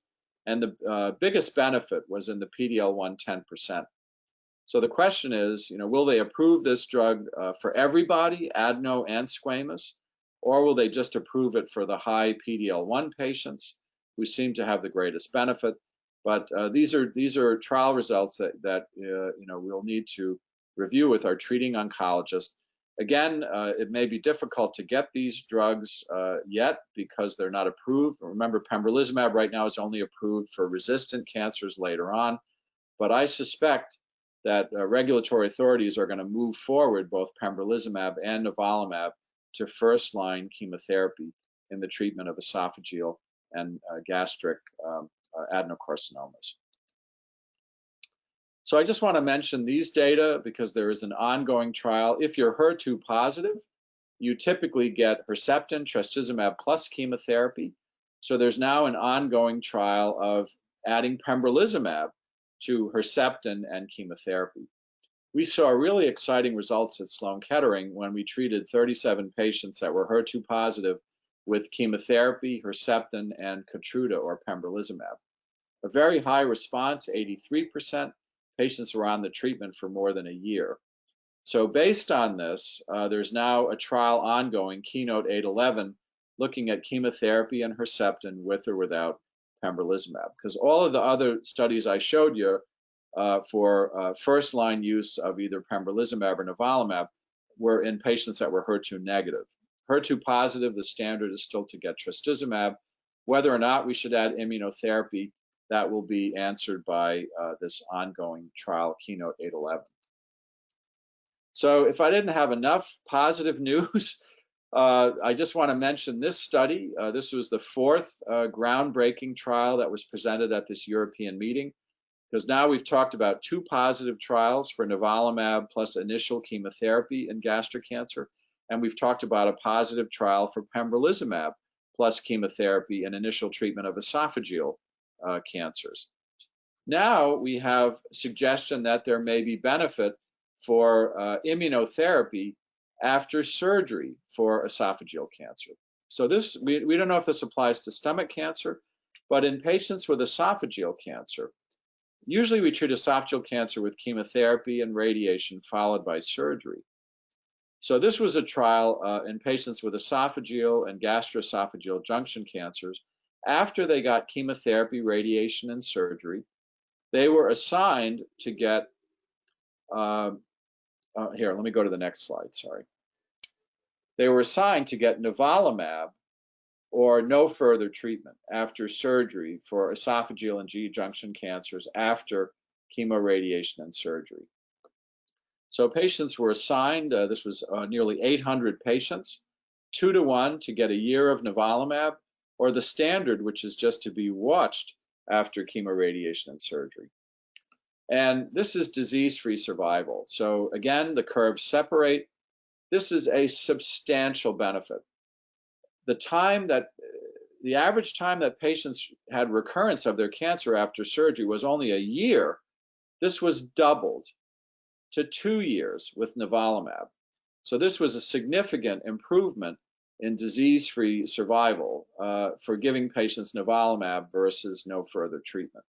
And the biggest benefit was in the PD-L1 10%. So the question is, will they approve this drug for everybody, adeno and squamous, or will they just approve it for the high PD-L1 patients who seem to have the greatest benefit? But these are trial results that we'll need to review with our treating oncologist. Again, it may be difficult to get these drugs yet because they're not approved. Remember, pembrolizumab right now is only approved for resistant cancers later on. But I suspect that regulatory authorities are going to move forward both pembrolizumab and nivolumab to first-line chemotherapy in the treatment of esophageal and gastric adenocarcinomas. So I just want to mention these data because there is an ongoing trial. If you're HER2 positive, you typically get Herceptin, trastuzumab plus chemotherapy. So there's now an ongoing trial of adding pembrolizumab to Herceptin and chemotherapy. We saw really exciting results at Sloan Kettering when we treated 37 patients that were HER2 positive with chemotherapy, Herceptin, and Keytruda or pembrolizumab. A very high response, 83%. Patients were on the treatment for more than a year. So based on this, there's now a trial ongoing, KEYNOTE 811, looking at chemotherapy and Herceptin with or without pembrolizumab, because all of the other studies I showed you for first-line use of either pembrolizumab or nivolumab were in patients that were HER2 negative. HER2 positive, the standard is still to get trastuzumab. Whether or not we should add immunotherapy, that will be answered by this ongoing trial, KEYNOTE 811. So if I didn't have enough positive news, I just want to mention this study. This was the 4th groundbreaking trial that was presented at this European meeting, because now we've talked about 2 positive trials for nivolumab plus initial chemotherapy in gastric cancer, and we've talked about a positive trial for pembrolizumab plus chemotherapy and initial treatment of esophageal cancers. Now we have suggestion that there may be benefit for immunotherapy after surgery for esophageal cancer. So this, we don't know if this applies to stomach cancer, but in patients with esophageal cancer, usually we treat esophageal cancer with chemotherapy and radiation followed by surgery. So this was a trial in patients with esophageal and gastroesophageal junction cancers. After they got chemotherapy, radiation, and surgery, they were assigned to get, here, let me go to the next slide, sorry. They were assigned to get nivolumab or no further treatment after surgery for esophageal and GE junction cancers after chemoradiation and surgery. So patients were assigned, this was nearly 800 patients, 2 to 1 to get a year of nivolumab, or the standard, which is just to be watched after chemoradiation and surgery. And this is disease-free survival. So again, the curves separate. This is a substantial benefit. The average time that patients had recurrence of their cancer after surgery was only a year. This was doubled to 2 years with nivolumab. So this was a significant improvement in disease-free survival for giving patients nivolumab versus no further treatment.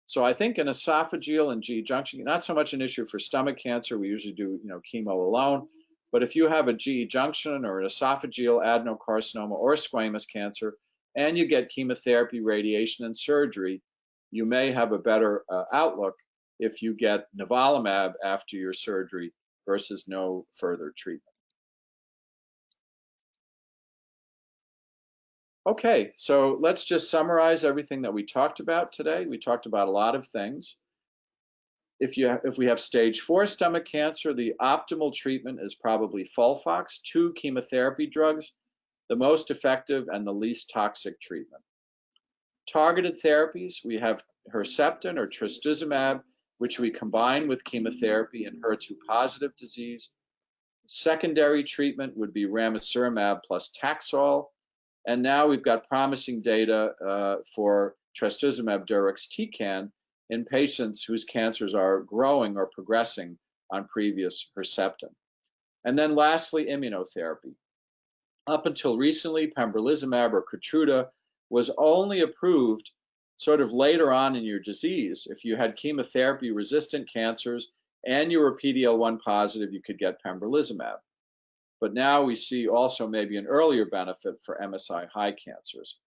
So I think in esophageal and GE junction, not so much an issue for stomach cancer. We usually do chemo alone. But if you have a GE junction or an esophageal adenocarcinoma or squamous cancer, and you get chemotherapy, radiation, and surgery, you may have a better outlook if you get nivolumab after your surgery versus no further treatment. Okay, so let's just summarize everything that we talked about today. We talked about a lot of things. If we have stage 4 stomach cancer, the optimal treatment is probably FOLFOX, 2 chemotherapy drugs, the most effective and the least toxic treatment. Targeted therapies, we have Herceptin or Trastuzumab, which we combine with chemotherapy in HER2-positive disease. Secondary treatment would be Ramucirumab plus Taxol. And now we've got promising data for Trastuzumab deruxtecan in patients whose cancers are growing or progressing on previous Herceptin. And then lastly, immunotherapy. Up until recently, Pembrolizumab or Keytruda was only approved sort of later on in your disease. If you had chemotherapy-resistant cancers and you were PD-L1 positive, you could get Pembrolizumab. But now we see also maybe an earlier benefit for MSI-high cancers.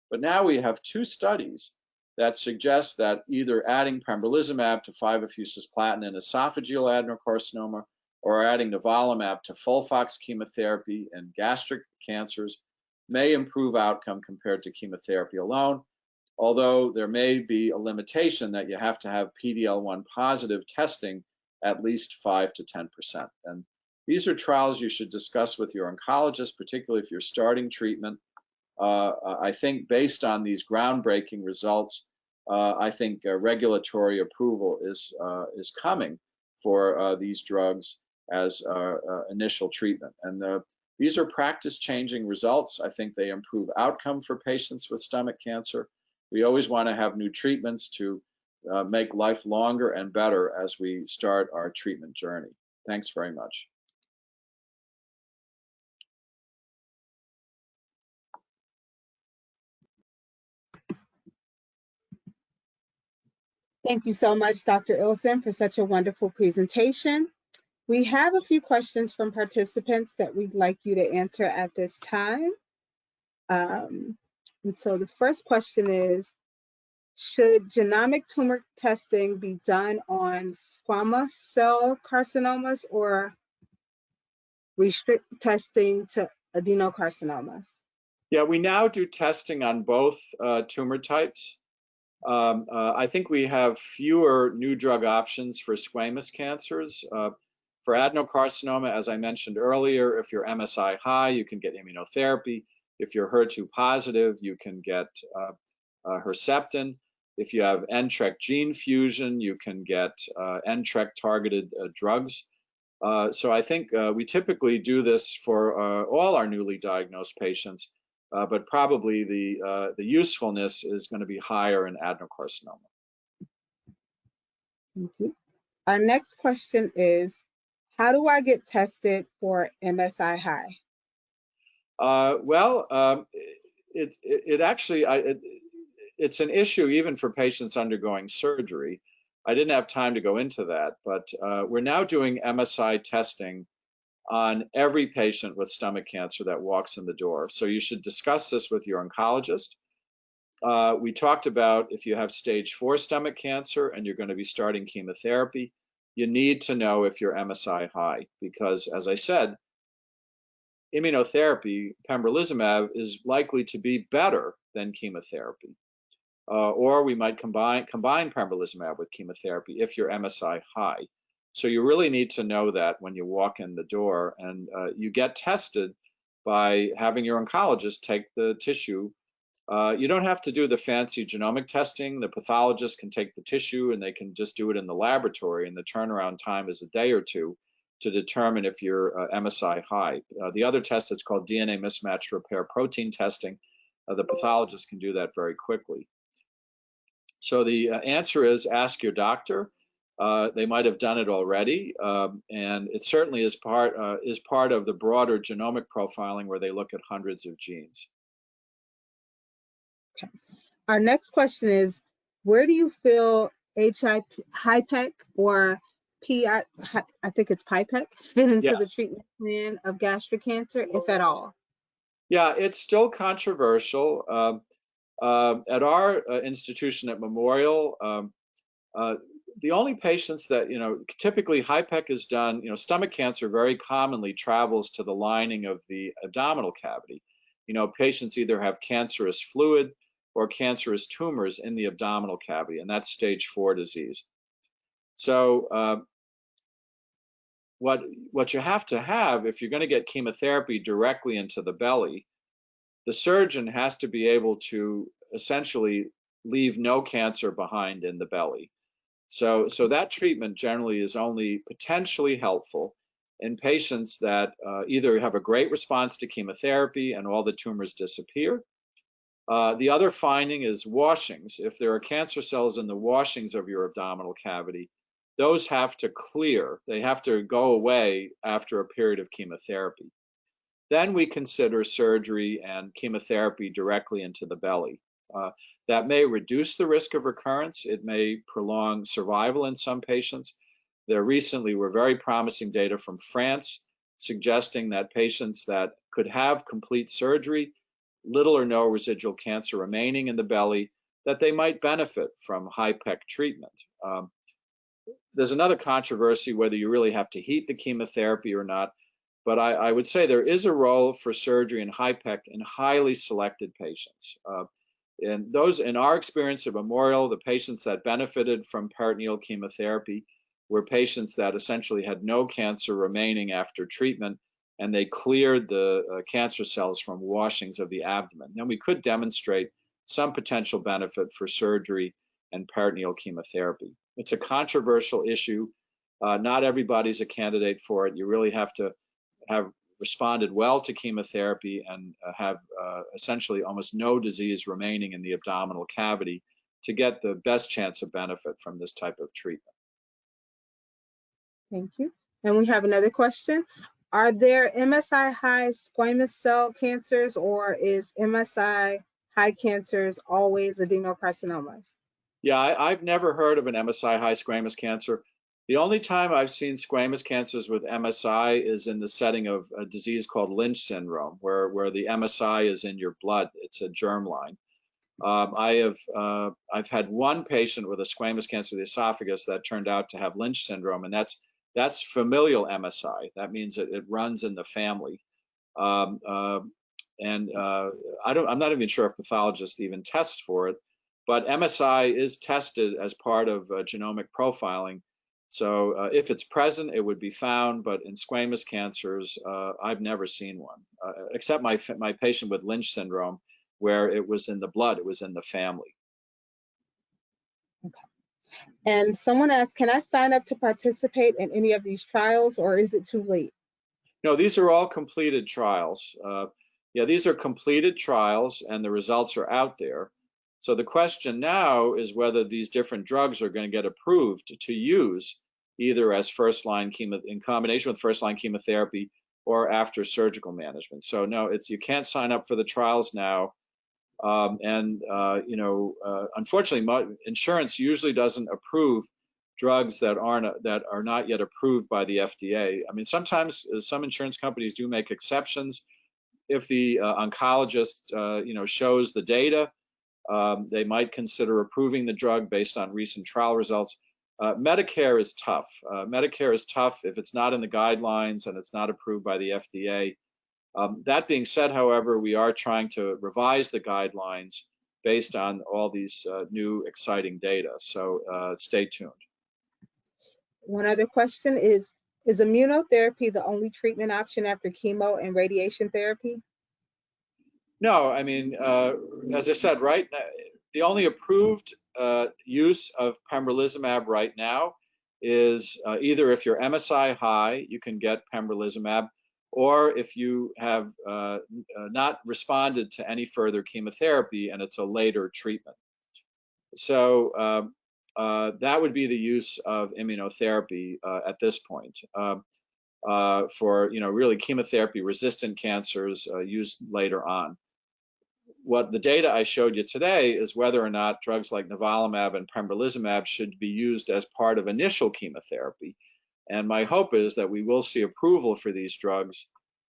But now we have 2 studies that suggest that either adding Pembrolizumab to 5-FU-cisplatin in esophageal adenocarcinoma or adding Nivolumab to FOLFOX chemotherapy in gastric cancers may improve outcome compared to chemotherapy alone, although there may be a limitation that you have to have PD-L1 positive testing at least 5 to 10%. And these are trials you should discuss with your oncologist, particularly if you're starting treatment. I think based on these groundbreaking results, I think regulatory approval is coming for these drugs as initial treatment. And these are practice-changing results. I think they improve outcome for patients with stomach cancer. We always want to have new treatments to make life longer and better as we start our treatment journey. Thanks very much. Thank you so much, Dr. Ilson, for such a wonderful presentation. We have a few questions from participants that we'd like you to answer at this time. And so the first question is, should genomic tumor testing be done on squamous cell carcinomas or restrict testing to adenocarcinomas? Yeah, we now do testing on both tumor types. I think we have fewer new drug options for squamous cancers. For adenocarcinoma, as I mentioned earlier, if you're MSI high, you can get immunotherapy. If you're HER2 positive, you can get Herceptin. If you have NTRK gene fusion, you can get NTRK targeted drugs. So I think we typically do this for all our newly diagnosed patients, but probably the usefulness is going to be higher in adenocarcinoma. Thank you. Our next question is, how do I get tested for MSI high? It's an issue even for patients undergoing surgery. I didn't have time to go into that, but we're now doing MSI testing on every patient with stomach cancer that walks in the door. So you should discuss this with your oncologist. We talked about if you have stage 4 stomach cancer and you're going to be starting chemotherapy, you need to know if you're MSI high, because as I said, immunotherapy, Pembrolizumab, is likely to be better than chemotherapy. Or we might combine Pembrolizumab with chemotherapy if you're MSI high. So you really need to know that when you walk in the door, and you get tested by having your oncologist take the tissue. You don't have to do the fancy genomic testing. The pathologist can take the tissue and they can just do it in the laboratory, and the turnaround time is a day or two to determine if you're MSI high. The other test that's called DNA mismatch repair protein testing, the pathologist can do that very quickly. So the answer is ask your doctor. They might have done it already, and it certainly is part of the broader genomic profiling where they look at hundreds of genes. Okay. Our next question is, where do you feel HIPEC or I think it's PIPEC fit into the treatment plan of gastric cancer, if at all? Yeah, it's still controversial. At our institution at Memorial, the only patients that, typically HIPEC is done, stomach cancer very commonly travels to the lining of the abdominal cavity. patients either have cancerous fluid or cancerous tumors in the abdominal cavity, and that's stage 4 disease. So what you have to have, if you're going to get chemotherapy directly into the belly, the surgeon has to be able to essentially leave no cancer behind in the belly. So that treatment generally is only potentially helpful in patients that either have a great response to chemotherapy and all the tumors disappear. The other finding is washings. If there are cancer cells in the washings of your abdominal cavity, those have to clear. They have to go away after a period of chemotherapy. Then we consider surgery and chemotherapy directly into the belly. That may reduce the risk of recurrence. It may prolong survival in some patients. There recently were very promising data from France suggesting that patients that could have complete surgery, little or no residual cancer remaining in the belly, that they might benefit from HIPEC treatment. There's another controversy whether you really have to heat the chemotherapy or not, but I would say there is a role for surgery and HIPEC in highly selected patients. And those, in our experience at Memorial, the patients that benefited from peritoneal chemotherapy were patients that essentially had no cancer remaining after treatment, and they cleared the cancer cells from washings of the abdomen. Then we could demonstrate some potential benefit for surgery and peritoneal chemotherapy. It's a controversial issue. Not everybody's a candidate for it. You really have to have responded well to chemotherapy and have essentially almost no disease remaining in the abdominal cavity to get the best chance of benefit from this type of treatment. Thank you. And we have another question. Are there MSI high squamous cell cancers, or is MSI high cancers always adenocarcinomas? Yeah, I've never heard of an MSI high squamous cancer. The only time I've seen squamous cancers with MSI is in the setting of a disease called Lynch syndrome, where the MSI is in your blood. It's a germline. I've had one patient with a squamous cancer of the esophagus that turned out to have Lynch syndrome, and that's familial MSI. That means it runs in the family. I'm not even sure if pathologists even test for it, but MSI is tested as part of genomic profiling. So if it's present, it would be found, but in squamous cancers, I've never seen one, except my patient with Lynch syndrome, where it was in the blood, it was in the family. Okay. And someone asked, can I sign up to participate in any of these trials, or is it too late? No, these are all completed trials. Yeah, these are completed trials, and the results are out there. So the question now is whether these different drugs are going to get approved to use either as first-line chemo in combination with first-line chemotherapy or after surgical management. So no, you can't sign up for the trials now. Unfortunately, insurance usually doesn't approve drugs that are not yet approved by the FDA. I mean, sometimes some insurance companies do make exceptions. If the oncologist, shows the data, they might consider approving the drug based on recent trial results. Medicare is tough. Medicare is tough if it's not in the guidelines and it's not approved by the FDA. That being said, however, we are trying to revise the guidelines based on all these new exciting data. So stay tuned. One other question is immunotherapy the only treatment option after chemo and radiation therapy? No, I mean, as I said, right now, the only approved use of Pembrolizumab right now is either if you're MSI high, you can get Pembrolizumab, or if you have not responded to any further chemotherapy and it's a later treatment. So that would be the use of immunotherapy at this point for really chemotherapy-resistant cancers used later on. What the data I showed you today is whether or not drugs like Nivolumab and Pembrolizumab should be used as part of initial chemotherapy. And my hope is that we will see approval for these drugs,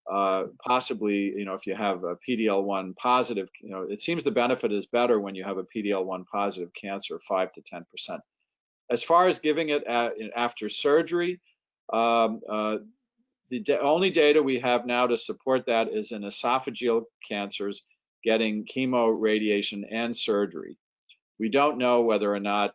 possibly, if you have a PD-L1 positive, it seems the benefit is better when you have a PD-L1 positive cancer, 5 to 10%. As far as giving it after surgery, The only data we have now to support that is in esophageal cancers getting chemo, radiation, and surgery. We don't know whether or not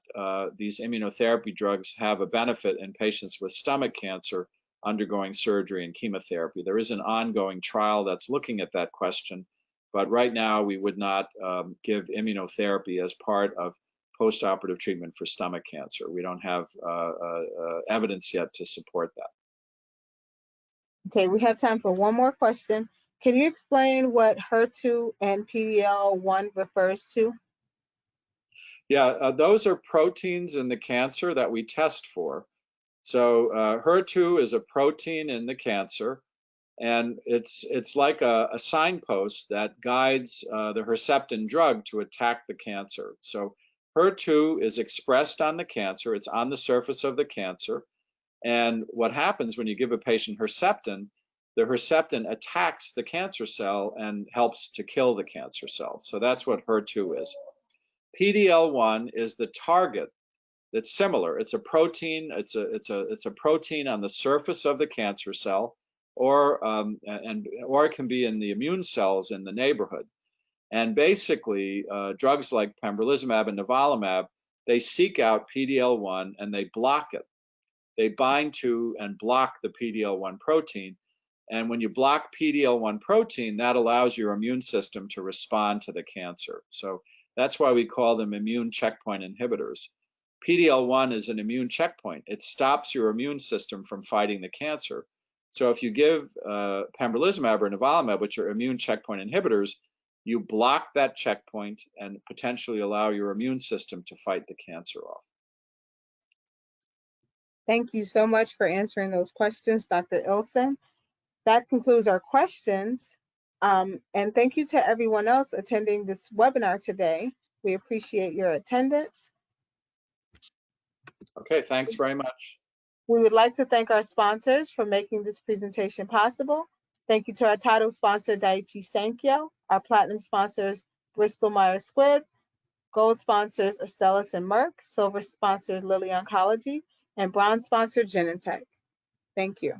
these immunotherapy drugs have a benefit in patients with stomach cancer undergoing surgery and chemotherapy. There is an ongoing trial that's looking at that question, but right now we would not give immunotherapy as part of postoperative treatment for stomach cancer. We don't have evidence yet to support that. Okay, we have time for one more question. Can you explain what HER2 and PD-L1 refers to? Yeah, those are proteins in the cancer that we test for. So HER2 is a protein in the cancer, and it's like a signpost that guides the Herceptin drug to attack the cancer. So HER2 is expressed on the cancer. It's on the surface of the cancer. And what happens when you give a patient Herceptin, the Herceptin attacks the cancer cell and helps to kill the cancer cell. So that's what HER2 is. PD-L1 is the target that's similar. It's a protein. It's a protein on the surface of the cancer cell, or it can be in the immune cells in the neighborhood. And basically, drugs like Pembrolizumab and Nivolumab, they seek out PD-L1 and they block it. They bind to and block the PD-L1 protein. And when you block PD-L1 protein, that allows your immune system to respond to the cancer. So that's why we call them immune checkpoint inhibitors. PD-L1 is an immune checkpoint. It stops your immune system from fighting the cancer. So if you give Pembrolizumab or Nivolumab, which are immune checkpoint inhibitors, you block that checkpoint and potentially allow your immune system to fight the cancer off. Thank you so much for answering those questions, Dr. Ilson. That concludes our questions. And thank you to everyone else attending this webinar today. We appreciate your attendance. Okay, thanks very much. We would like to thank our sponsors for making this presentation possible. Thank you to our title sponsor, Daiichi Sankyo, our platinum sponsors, Bristol Myers Squibb, gold sponsors, Astellas and Merck, silver sponsor, Lilly Oncology, and bronze sponsor, Genentech. Thank you.